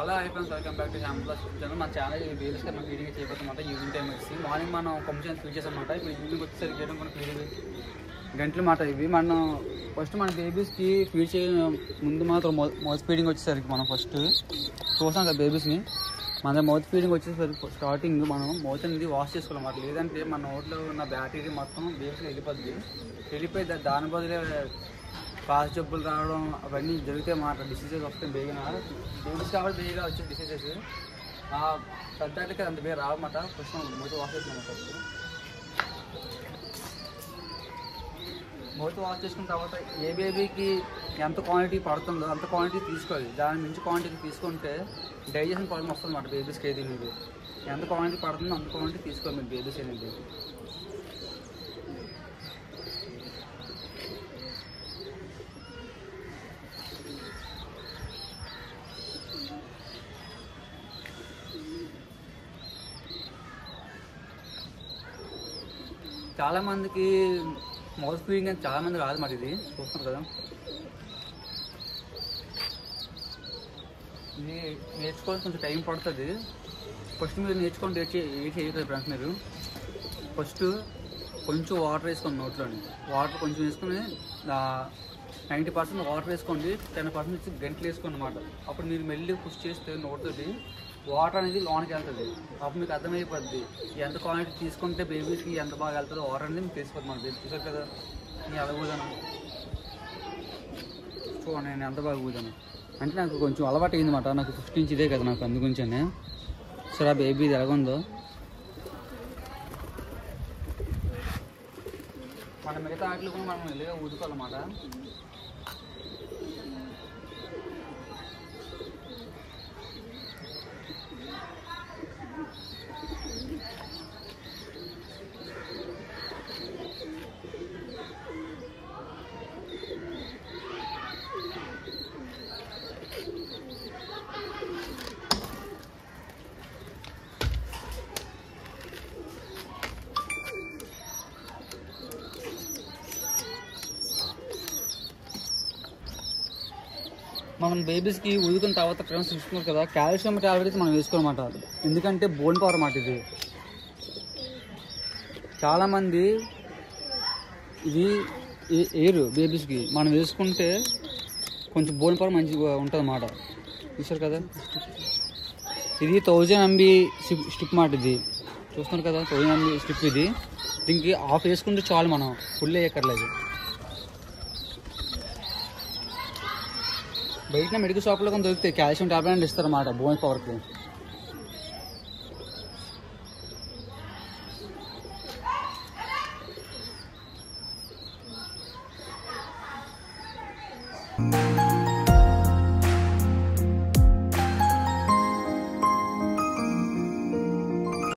Hello అయిపోయింది. Welcome back to హ్యాంప్లస్ channel. మన ఛానల్ బేబీస్ మనం ఫీడింగ్ చేయబోతున్నమాట. ఈవినింగ్ టైం వచ్చి మార్నింగ్ మనం కొంచెం ఫీడ్ చేసామన్నమాట. ఇప్పుడు ఈవినింగ్ వచ్చేసరికి చేయడం మనం ఫీడింగ్ గంటలు మాట ఇవి. మనం ఫస్ట్ మన బేబీస్కి ఫీడ్ చేయ ముందు మాత్రం మౌత్ ఫీడింగ్ వచ్చేసరికి మనం ఫస్ట్ చూసాం కదా బేబీస్ని. మన మౌత్ ఫీడింగ్ వచ్చేసరికి స్టార్టింగ్ మనం మౌత్ అనేది వాష్ చేసుకోవాలన్నమాట. లేదంటే మన నోట్లో ఉన్న బ్యాక్టీరియా మొత్తం బేబీస్కి వెళ్ళిపోయి దాని బదులే కాసు జబ్బులు రావడం అవన్నీ జరిగితే మాట డిసీజెస్ వస్తాయి. బేగా బేబీస్ కాబట్టి బేగా వచ్చే డిసీజెస్ పెద్దకి అంత బేగా రావన్నమాట. ఫస్ట్ మూత వాష్ చేసుకున్నాం. ఫస్ట్ మూత వాష్ చేసుకున్న తర్వాత ఏ బేబీకి ఎంత క్వాంటిటీ పడుతుందో అంత క్వాంటిటీ తీసుకోవాలి. దాని మించి క్వాంటిటీ తీసుకుంటే డైజెషన్ ప్రాబ్లమ్ వస్తుంది అన్నమాట బేబీస్కి. ఏది మీరు ఎంత క్వాంటిటీ పడుతుందో అంత క్వాంటిటీ తీసుకోవాలి మీరు బేబీస్ అనేది. చాలామందికి మౌత్ ఫీడింగ్ అని చాలామంది రాదు మరి. ఇది చూస్తున్నారు కదా, ఇది నేర్చుకోవాల్సి కొంచెం టైం పడుతుంది. ఫస్ట్ మీరు నేర్చుకోండి ఏం చేయగలరు ఫ్రెండ్స్. మీరు ఫస్ట్ కొంచెం వాటర్ వేసుకోండి నోట్లోని. వాటర్ కొంచెం వేసుకొని 90% వాటర్ వేసుకోండి, 10% గంటలు వేసుకోండి అన్నమాట. అప్పుడు మీరు మెల్లి పుష్ చేస్తే నోట్తోటి వాటర్ అనేది లోనికి వెళ్తుంది. అప్పుడు మీకు అర్థమైపోద్ది ఎంత క్వాంటిటీ తీసుకుంటే బేబీస్కి ఎంత బాగా వెళ్తుందో వాటర్ అనేది మీకు తెలిసిపోతుంది. మన బేబీ చూసారు కదా నేను ఎలా కూదాను చూడండి, నేను ఎంత బాగా కూదాను అంటే నాకు కొంచెం అలవాటు అయిందన్నమాట. నాకు 5 నుంచి ఇదే కదా నాకు, అందుగురించనే. సరే ఆ బేబీ ఇది ఎలాగుందో మన మిగతా ఆటలు కూడా మనం ఇలాగే ఊదుకోవాలన్నమాట. మనం బేబీస్కి ఉదుకున్న తర్వాత ఫ్రెండ్స్ చూసుకున్నారు కదా, కాల్షియం టాబ్లెట్స్ మనం వేసుకోవాలన్నమాట. ఎందుకంటే బోన్ పవర్ అన్నమాట ఇది. చాలామంది ఇది ఎయిర్ బేబీస్కి మనం వేసుకుంటే కొంచెం బోన్ పవర్ మంచిగా ఉంటుంది అన్నమాట. చూస్తారు కదా, ఇది 1000 MB స్ట్రిప్ మాట. ఇది చూస్తున్నారు కదా 1000 MB స్ట్రిప్. ఇది దీనికి ఆఫ్ వేసుకుంటే చాలు, మనం ఫుల్ వేయక్కర్లేదు. బయట మెడికల్ షాప్లో కొంత దొరుకుతాయి కాల్షియం టాబ్లెట్ ఇస్తారన్నమాట బోన్ పవర్కి.